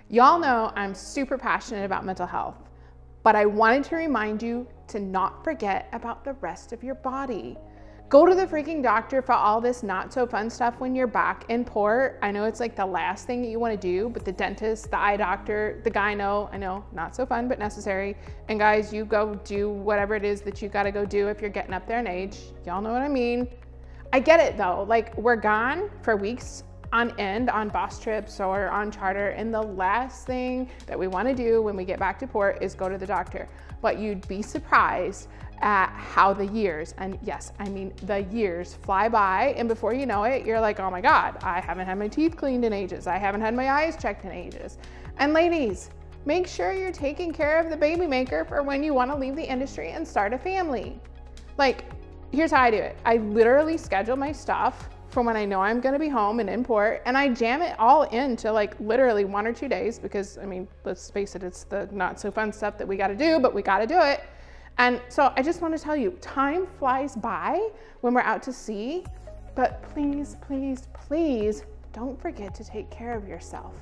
Y'all know I'm super passionate about mental health, but I wanted to remind you to not forget about the rest of your body. Go to the freaking doctor for all this not so fun stuff when you're back in port. I know it's like the last thing that you want to do, but the dentist, the eye doctor, the gyno, I know not so fun, but necessary. And guys, you go do whatever it is that you got to go do if you're getting up there in age. Y'all know what I mean. I get it though. Like, we're gone for weeks on end on bus trips or on charter, and the last thing that we want to do when we get back to port is go to the doctor. But you'd be surprised at how the years, and yes, I mean the years, fly by, and before you know it, you're like, oh my God, I haven't had my teeth cleaned in ages. I haven't had my eyes checked in ages. And ladies, make sure you're taking care of the baby maker for when you want to leave the industry and start a family. Like, here's how I do it. I literally schedule my stuff for when I know I'm gonna be home and in port, and I jam it all into like literally 1 or 2 days, because I mean, let's face it, it's the not so fun stuff that we gotta do, but we gotta do it. And so I just want to tell you, time flies by when we're out to sea, but please, please, please don't forget to take care of yourself.